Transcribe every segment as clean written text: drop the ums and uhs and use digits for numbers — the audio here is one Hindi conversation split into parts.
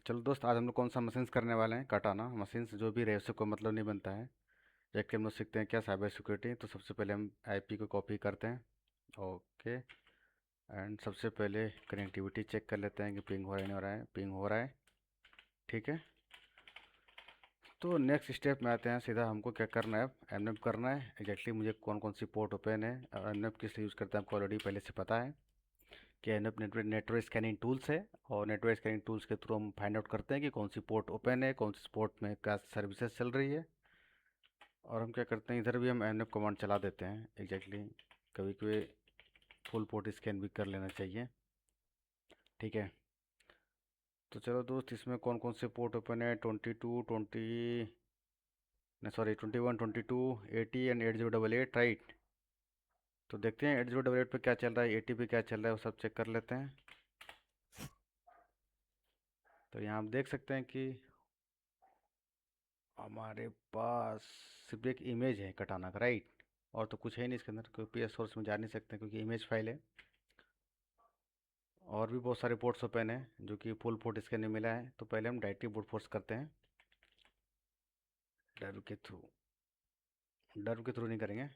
चलो दोस्त, आज हम लोग कौन सा मशीन्स करने वाले हैं? कटाना मशीन्स, जो भी रेसो को मतलब नहीं बनता है। एक हम लोग सीखते हैं क्या, साइबर सिक्योरिटी। तो सबसे पहले हम आईपी को कॉपी करते हैं। ओके। एंड सबसे पहले कनेक्टिविटी चेक कर लेते हैं कि पिंग हो रहा है नहीं हो रहा है। पिंग हो रहा है, ठीक है। तो नेक्स्ट स्टेप में आते हैं, सीधा हमको क्या करना है, अब एमएनएफ करना है। एग्जैक्टली मुझे कौन कौन सी पोर्ट ओपन है और एमएनएफ किस लिए यूज़ करते हैं आपको ऑलरेडी पहले से पता है कि एनएफ नेटवर्क स्कैनिंग टूल्स है। और नेटवर्क स्कैनिंग टूल्स के थ्रू हम फाइंड आउट करते हैं कि कौन सी पोर्ट ओपन है, कौन सी पोर्ट में क्या सर्विसेज चल रही है। और हम क्या करते हैं, इधर भी हम एनएफ कमांड चला देते हैं। एग्जैक्टली कभी कभी फुल पोर्ट स्कैन भी कर लेना चाहिए, ठीक है। तो चलो दोस्त, इसमें कौन कौन से पोर्ट ओपन है? 22 20, नहीं सॉरी, 21 22 80 एंड 8088, राइट। तो देखते हैं 8088 पे क्या चल रहा है, 80 पे क्या चल रहा है, वो सब चेक कर लेते हैं। तो यहाँ आप देख सकते हैं कि हमारे पास सिर्फ एक इमेज है कटाना का, राइट। और तो कुछ है नहीं इसके अंदर, क्योंकि पीएस सोर्स में जा नहीं सकते क्योंकि इमेज फाइल है। और भी बहुत सारे पोर्ट्स ओपन हैं जो कि फुल पोर्ट इसके नहीं मिला है। तो पहले हम डायरेक्टली ब्रूट फोर्स करते हैं, डर के थ्रू। डर के थ्रू नहीं करेंगे,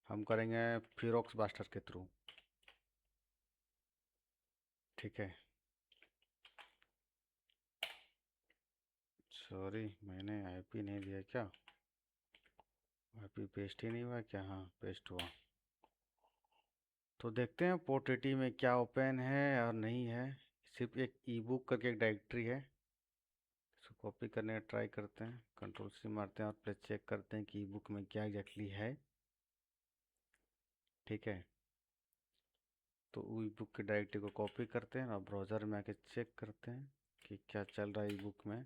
हम करेंगे फिरोक्स बास्टर के थ्रू, ठीक है। सॉरी, मैंने आईपी नहीं दिया क्या? आईपी पेस्ट ही नहीं हुआ क्या? हाँ, पेस्ट हुआ। तो देखते हैं पोर्ट 80 में क्या ओपन है और नहीं है। सिर्फ एक ई बुक करके एक डायरेक्टरी है, इसको कॉपी करने का ट्राई करते हैं। कंट्रोल सी मारते हैं और प्लस चेक करते हैं कि ई बुक में क्या एग्जैक्टली है, ठीक है। तो ई बुक की डायरेक्टरी को कॉपी करते हैं और ब्राउज़र में आके चेक करते हैं कि क्या चल रहा है ई बुक में।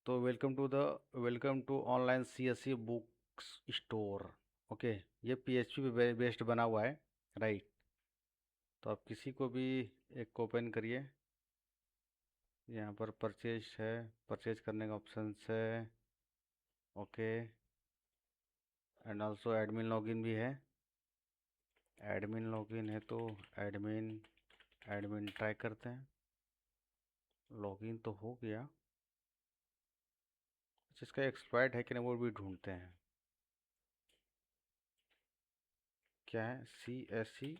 तो welcome to online CSC books store. Okay, ये पीएचपी पे बेस्ड बना हुआ है, राइट। तो आप किसी को भी एक ओपन करिए। यहाँ पर परचेज है, परचेज करने का ऑप्शन है, okay. And also admin login भी है। एडमिन लॉगिन है तो एडमिन एडमिन ट्राई करते हैं। लॉगिन तो हो गया, जिसका एक्सपायर्ड है कि नहीं वो भी ढूंढते हैं। क्या है? C S C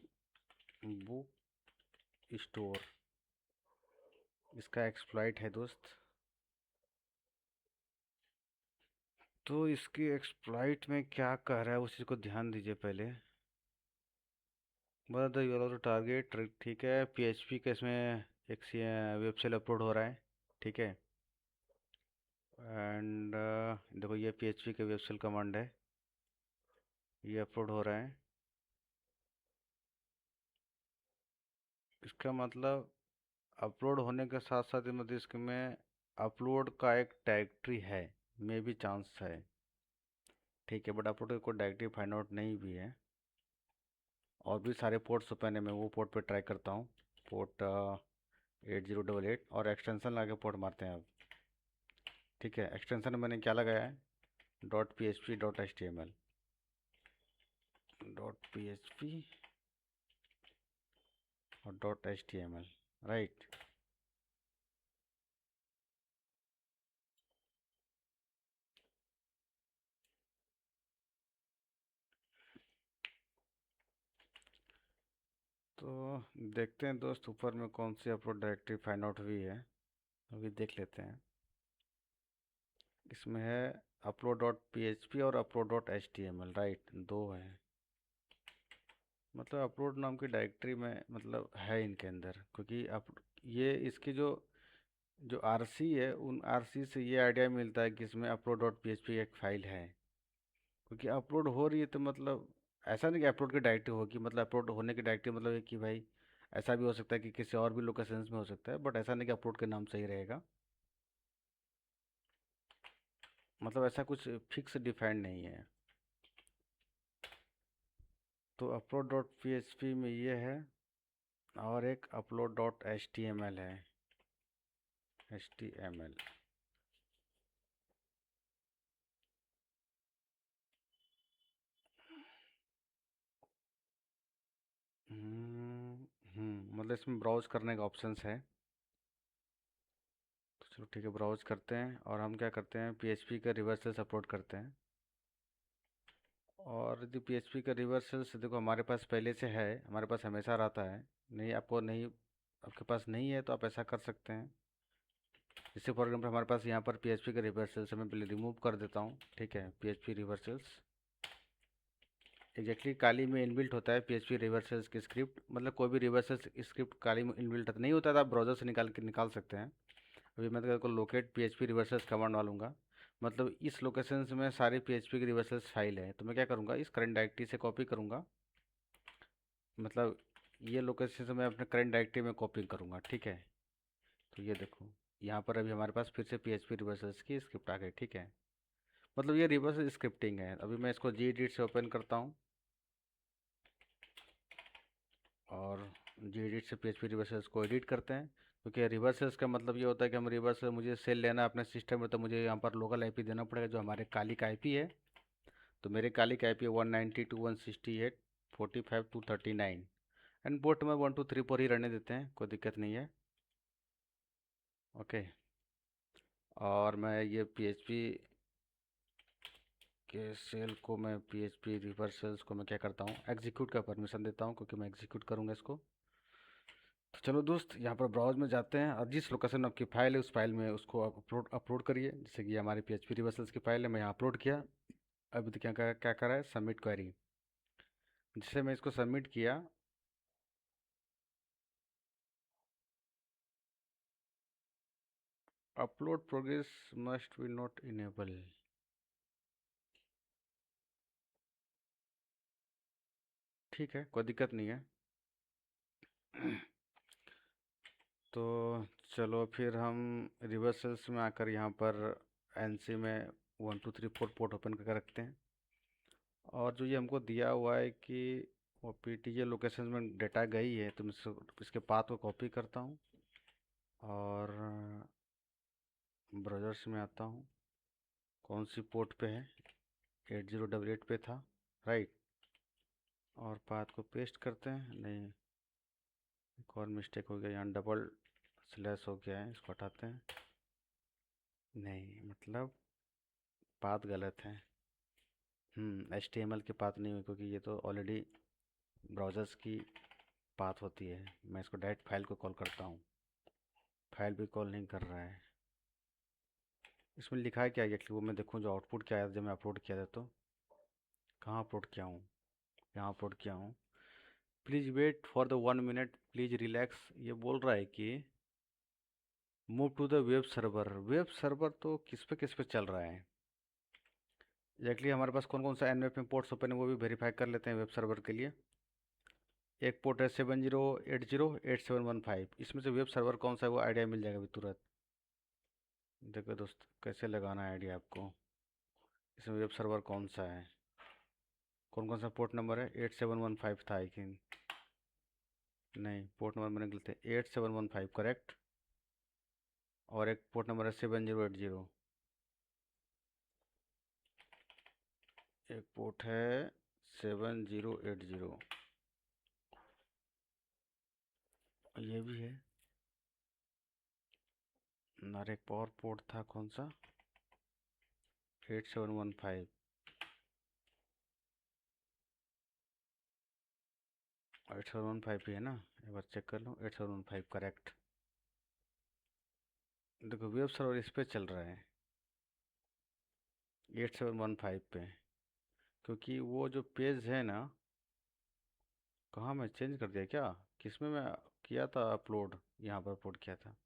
book store, इसका एक्सप्लॉइट है दोस्त। तो इसकी एक्सप्लॉइट में क्या कह रहा है उस चीज़ को ध्यान दीजिए पहले। बता दो यूआरएल टू टारगेट, ठीक है। पीएचपी का इसमें एक वेब सेल अपलोड हो रहा है, ठीक है। एंड देखो, ये पीएचपी के वेब सेल कमांड है, ये अपलोड हो रहा है। इसका मतलब अपलोड होने के साथ साथ ही मतलब इसमें अपलोड का एक डायरेक्टरी है, मे भी चांस है, ठीक है। बट अपलोड का कोई डायरेक्टरी फाइंड आउट नहीं भी है। और भी सारे पोर्ट्स ओपन है, मैं वो पोर्ट पे ट्राई करता हूँ। पोर्ट 8088 और एक्सटेंशन लगा के पोर्ट मारते हैं अब, ठीक है। एक्सटेंशन मैंने क्या लगाया है, dot P H P dot H T M L, dot P H P और dot H T M L, right. तो देखते हैं दोस्त, ऊपर में कौन सी अपलोड डायरेक्टरी फाइंड आउट हुई है, अभी देख लेते हैं। इसमें है upload dot P H P और upload dot H T M L, right, दो है। मतलब अपलोड नाम की डायरेक्टरी में मतलब है इनके अंदर, क्योंकि अप ये इसकी जो जो आरसी है, उन आरसी से ये आइडिया मिलता है कि इसमें upload dot P H P एक फाइल है। क्योंकि अपलोड हो रही है तो मतलब ऐसा नहीं कि अपलोड की डायरेक्टरी होगी, मतलब अपलोड होने की डायरेक्टरी मतलब है कि भाई ऐसा भी हो सकता है कि किसी और भी लोकेशंस में हो सकता है, बट ऐसा नहीं कि अपलोड के नाम से ही रहेगा। मतलब ऐसा कुछ फिक्स डिफाइंड नहीं है। तो upload dot P H P में ये है, और एक upload dot H T M L है, एच टी एम एल। मतलब इसमें ब्राउज करने का ऑप्शंस है, चलो ठीक है, ब्राउज करते हैं और हम क्या करते हैं, पीएचपी का रिवर्सल्स अपलोड करते हैं। और यदि पीएचपी का रिवर्सल्स देखो हमारे पास पहले से है, हमारे पास हमेशा रहता है। नहीं, आपको नहीं, आपके पास नहीं है तो आप ऐसा कर सकते हैं। जैसे फॉर एग्जाम्पल हमारे पास यहाँ पर पीएचपी का रिवर्सल्स मैं पहले रिमूव कर देता हूँ। ठीक है, पीएचपी रिवर्सल्स एग्जैक्टली काली में इनबिल्ट होता है। पीएचपी रिवर्सल्स की स्क्रिप्ट, मतलब कोई भी रिवर्सल्स स्क्रिप्ट काली में इनबिल्ट नहीं होता, तो आप ब्राउज़र से निकाल सकते हैं। अभी मैं तो लोकेट पीएचपी रिवर्सल्स कमांड डालूंगा, मतलब इस लोकेशन में सारी पीएचपी की रिवर्सल्स फाइल है। तो मैं क्या करूँगा, इस करंट डायरेक्टरी से कॉपी करूँगा, मतलब ये लोकेशन से मैं अपने करंट डायरेक्टरी में कॉपी करूँगा। ठीक है, तो ये देखो यहाँ पर अभी हमारे पास फिर से पीएचपी रिवर्सल्स की स्क्रिप्ट आ गई। ठीक है, मतलब ये रिवर्स स्क्रिप्टिंग है। अभी मैं इसको जी एडिट से ओपन करता हूँ और जी एडिट से पीएचपी रिवर्सल्स को एडिट करते हैं। क्योंकि रिवर्सल्स का मतलब ये होता है कि हम रिवर्स मुझे सेल लेना है अपने सिस्टम में, तो मुझे यहाँ पर लोकल आईपी देना पड़ेगा जो हमारे काली का आईपी है। तो मेरे काली का आईपी है 192.168.45.239 एंड पोर्ट में 1 2 3 4 ही रहने देते हैं, कोई दिक्कत नहीं है। ओके, और मैं ये पीएचपी के सेल को, मैं पीएचपी रिवर्सल्स को मैं क्या करता हूँ, एग्जीक्यूट का परमिशन देता हूँ, क्योंकि मैं एग्जीक्यूट करूँगा इसको। तो चलो दोस्त, यहाँ पर ब्राउज में जाते हैं और जिस लोकेशन में आपकी फ़ाइल है उस फाइल में उसको अपलोड करिए। जैसे कि हमारी पीएचपी रिवर्सल्स की फ़ाइल है, मैं यहाँ अपलोड किया। अभी तो क्या कर रहा है, सबमिट क्वेरी। जिससे मैं इसको सबमिट किया, upload progress must be not enable. ठीक है, कोई दिक्कत नहीं है। तो चलो फिर हम रिवर्सल्स में आकर यहाँ पर एनसी में 1 2 3 4 पोर्ट ओपन करके रखते हैं। और जो ये हमको दिया हुआ है कि वो पीटीजे लोकेशन में डेटा गई है, तो मैं इसके पाथ को कॉपी करता हूँ और ब्राउज़र्स में आता हूँ। कौन सी पोर्ट पे है, 8088 पे था, राइट। और पाथ को पेस्ट करते हैं। नहीं, एक और मिस्टेक हो गया, यहाँ डबल स्लैश हो गया है, इसको हटाते हैं। नहीं, मतलब पाथ गलत है। HTML की पाथ नहीं हुई, क्योंकि ये तो ऑलरेडी ब्राउज़र्स की पाथ होती है। मैं इसको डायरेक्ट फाइल को कॉल करता हूँ, फाइल भी कॉल नहीं कर रहा है। इसमें लिखा है क्या एक्चुअली, वो मैं देखूँ जो आउटपुट क्या आया जब मैं अपलोड किया था। तो कहाँ अपलोड किया हूँ, यहाँ अपलोड किया हूँ। Please wait for the 1 minute, please relax, ये बोल रहा है कि move to the web server. Web server तो किस पे चल रहा है एक्चुअली, हमारे पास कौन कौन सा एनवेप में पोर्ट्स ओपन है वो भी वेरीफाई कर लेते हैं वेब सर्वर के लिए। एक पोर्ट है 70808715, इसमें से वेब सर्वर कौन सा है वो आइडिया मिल जाएगा अभी तुरंत। देखो दोस्त, कैसे लगाना है आइडिया आपको, इसमें वेब सर्वर कौन सा है, कौन कौन सा पोर्ट नंबर है। 8715 था आई थिंक, नहीं पोर्ट नंबर मैंने गलत है, 8715 करेक्ट। और एक पोर्ट नंबर है 7080, एक पोर्ट है 7080, ये भी है। और एक और पोर्ट था कौन सा, 8715, 8715 भी है ना, एक बार चेक कर लो, 8715 करेक्ट। देखो वेब सर्वर इस पे चल रहा है 8715 पे, क्योंकि वो जो पेज है ना, कहाँ मैं चेंज कर दिया क्या, किसमें मैं किया था अपलोड, यहाँ पर अपलोड किया था।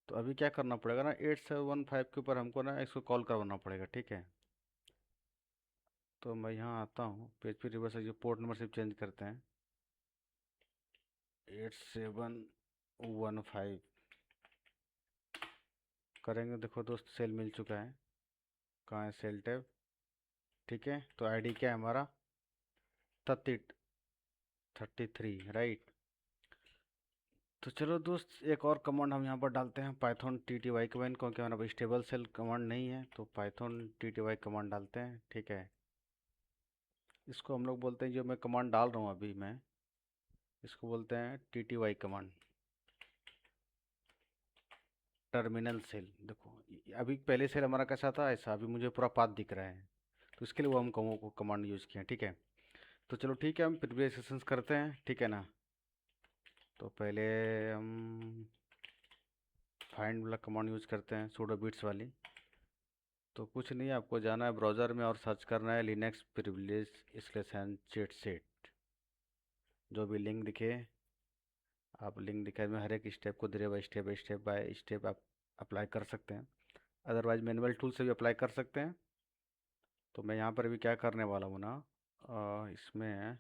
तो अभी क्या करना पड़ेगा ना, 8715 के ऊपर हमको ना इसको कॉल करवाना पड़ेगा। ठीक है, तो मैं यहाँ आता हूँ पेज पे, रिवर्स जो पोर्ट नंबर सिर्फ चेंज करते हैं, 8715 करेंगे। देखो दोस्त, सेल मिल चुका है, कहाँ है सेल टैब। ठीक है, तो आईडी क्या है हमारा, 33, राइट। तो चलो दोस्त, एक और कमांड हम यहाँ पर डालते हैं, पाइथन TTY कमांड, क्योंकि हमारा स्टेबल सेल कमांड नहीं है, तो पाइथन TTY कमांड डालते हैं। ठीक है, इसको हम लोग बोलते हैं, जो मैं कमांड डाल रहा हूँ अभी मैं, इसको बोलते हैं TTY कमांड। टर्मिनल सेल देखो, अभी पहले सेल हमारा कैसा था, ऐसा अभी मुझे पूरा पाथ दिख रहा है, तो इसके लिए वो हम कमांड यूज़ किए हैं, ठीक है। तो चलो ठीक है, हम प्रीवियस सेशंस करते हैं, ठीक है ना। तो पहले हम फाइंड वाला कमांड यूज़ करते हैं, सूडो बिट्स वाली। तो कुछ नहीं, आपको जाना है ब्राउज़र में और सर्च करना है लिनक्स प्रिविलेज स्लैश चेट सेट। जो भी लिंक दिखे, आप लिंक दिखाए में हर एक स्टेप को धीरे स्टेप बाय स्टेप आप अप्लाई कर सकते हैं। अदरवाइज मैनुअल टूल से भी अप्लाई कर सकते हैं। तो मैं यहाँ पर भी क्या करने वाला हूँ ना, इसमें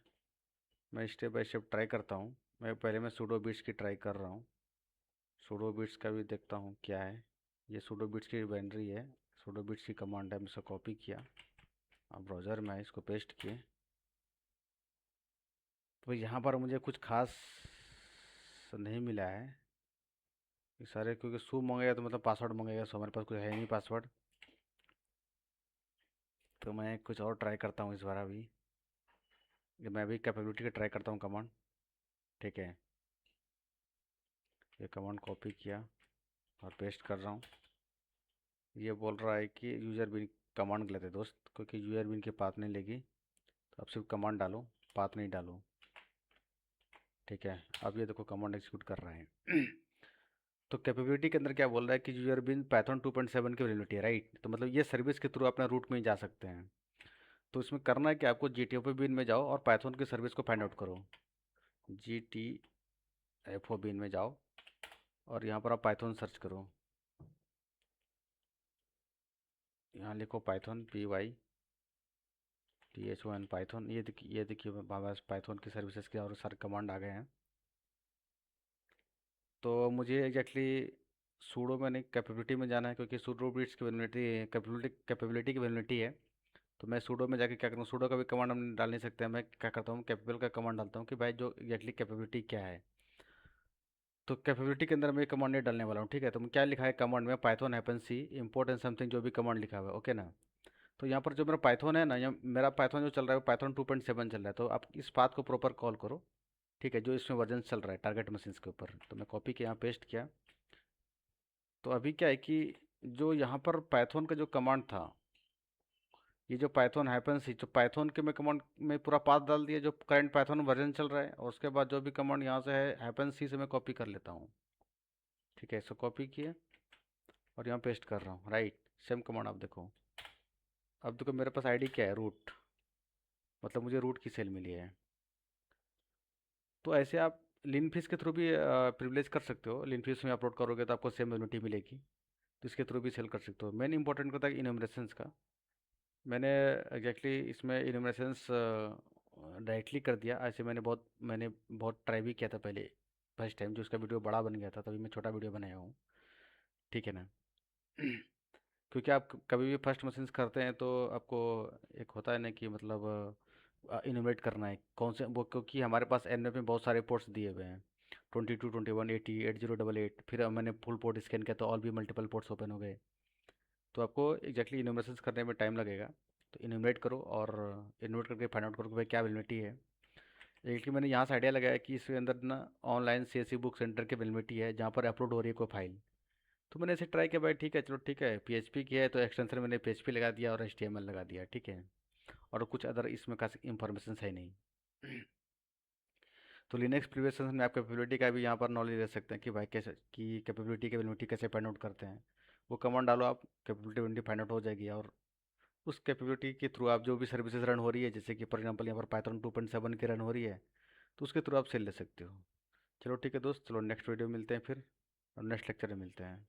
मैं स्टेप बाय स्टेप ट्राई करता हूँ। मैं सूडो बिट्स की ट्राई कर रहा हूँ। सूडो बिट्स का भी देखता हूँ क्या है। ये सूडो बिट्स की बाइनरी है, सूडो बिट्स की कमांड है, मैं इसे कॉपी किया, अब ब्राउज़र में इसको पेस्ट किए। तो यहाँ पर मुझे कुछ खास नहीं मिला है, ये सारे क्योंकि सू मंगेगा तो मतलब पासवर्ड मंगेगा, सो हमारे पास कुछ है नहीं पासवर्ड। तो मैं कुछ और ट्राई करता हूँ इस बार। अभी ये मैं अभी कैपेबिलिटी का ट्राई करता हूँ कमांड, ठीक है। ये कमांड कॉपी किया और पेस्ट कर रहा हूँ। ये बोल रहा है कि यूज़र बिन कमांड गलत है दोस्त, क्योंकि यूज़र बिन के पाथ नहीं लेगी, तो अब सिर्फ कमांड डालो, पाथ नहीं डालो, ठीक है। अब ये देखो कमांड एग्जीक्यूट कर रहा है। तो कैपेबिलिटी के अंदर क्या बोल रहा है कि यूजर बिन पाइथन 2.7 की अवेलेबिलिटी है, राइट। तो मतलब ये सर्विस के थ्रू अपना रूट में ही जा सकते हैं। तो इसमें करना है कि आपको जी टी एफ ओ बिन में जाओ और पाइथन की सर्विस को फाइंड आउट करो। जी टी एफ ओ बिन में जाओ और यहाँ पर आप पाइथन सर्च करो। यहाँ लिखो पाइथन PYTHON पाइथन। ये देखिए हमारे पास पाइथन की सर्विसेज के और सारे कमांड आ गए हैं। तो मुझे एग्जैक्टली सूडो में नहीं, कैपेबिलिटी में जाना है, क्योंकि सूडो बिट्स की वैलिडिटी कैपेबिलिटी की वैलिडिटी है। तो मैं सूडो में जाके क्या करूँ, सूडो का भी कमांड हम डाल नहीं सकते हैं। मैं क्या करता हूँ, कैपेबल का कमांड डालता हूँ कि भाई जो एग्जैक्टली कैपेबिलिटी क्या है। तो कैपेबिलिटी के अंदर मैं कमांड नहीं डालने वाला हूँ, ठीक है। तो क्या लिखा है कमांड में, python hyphen C import and something, जो भी कमांड लिखा हुआ है, ओके ना। तो यहाँ पर जो मेरा पाइथन है ना, यहाँ मेरा पाइथन जो चल रहा है वो पाइथन 2.7 चल रहा है। तो आप इस पाथ को प्रॉपर कॉल करो, ठीक है, जो इसमें वर्जन चल रहा है टारगेट मशीन्स के ऊपर। तो मैं कॉपी किया, यहाँ पेस्ट किया। तो अभी क्या है कि जो यहाँ पर पाइथन का जो कमांड था, ये जो पाइथन हाइफन सी, जो पाइथन के मैं कमांड में पूरा पाथ डाल दिया जो करंट पाइथन वर्जन चल रहा है, और उसके बाद जो भी कमांड यहाँ से है हाइफन सी से मैं कॉपी कर लेता हूँ, ठीक है। इसको कॉपी किए और यहाँ पेस्ट कर रहा हूँ, राइट। सेम कमांड आप देखो। अब देखो मेरे पास आईडी क्या है, रूट, मतलब मुझे रूट की सेल मिली है। तो ऐसे आप लिनफिश के थ्रू भी प्रिविलेज कर सकते हो। लिनफिश में अपलोड करोगे तो आपको सेम यूनिटी मिलेगी, तो इसके थ्रू भी सेल कर सकते हो। मेन इंपॉर्टेंट होता है इनोमरेशंस का। मैंने एग्जैक्टली इसमें इनोमरेशंस डायरेक्टली कर दिया। ऐसे मैंने बहुत ट्राई भी किया था पहले, फर्स्ट टाइम जो उसका वीडियो बड़ा बन गया था, तभी मैं छोटा वीडियो बनाया हूँ, ठीक है ना। क्योंकि आप कभी भी फर्स्ट मशीन्स करते हैं तो आपको एक होता है ना कि मतलब इनोवेट करना है कौन से वो, क्योंकि हमारे पास एन में बहुत सारे पोर्ट्स दिए हुए हैं, 22, 21, 80, 8088। फिर मैंने फुल पोर्ट स्कैन किया तो और भी मल्टीपल पोर्ट्स ओपन हो गए। तो आपको एग्जैक्टली इनोवेशंस करने में टाइम लगेगा। तो इनोवेट करो और इनोवेट करके फाइंड आउट करो कि भाई क्या वैलिडिटी है। एग्जैक्टली मैंने यहाँ से आइडिया लगाया कि इसके अंदर ना ऑनलाइन CSC बुक सेंटर की वैलिडिटी है, जहाँ पर अपलोड हो रही है कोई फाइल। तो मैंने ऐसे ट्राई किया, भाई ठीक है, चलो ठीक है, PHP की है तो एक्सटेंशन मैंने PHP लगा दिया और HTML लगा दिया, ठीक है। और कुछ अदर इसमें खास इंफॉर्मेशन है नहीं। तो लिनक्स प्रीवियस सेशन में आप कैपेबिलिटी का भी यहाँ पर नॉलेज ले सकते हैं कि भाई कैसे कि कैपेबिलिटी की वैलिडिटी कैसे फाइंड आउट करते हैं। वो कमांड डालो, आप कैपेबिलिटी वैलिडिटी फाइंड आउट हो जाएगी। और उस कैपेबिलिटी के थ्रू आप जो भी सर्विसेज रन हो रही है, जैसे कि फॉर एग्जांपल यहाँ पर पाइथन 2.7 की रन हो रही है, तो उसके थ्रू आप सेल ले सकते हो। चलो ठीक है दोस्त, चलो नेक्स्ट वीडियो मिलते हैं फिर, और नेक्स्ट लेक्चर में मिलते हैं।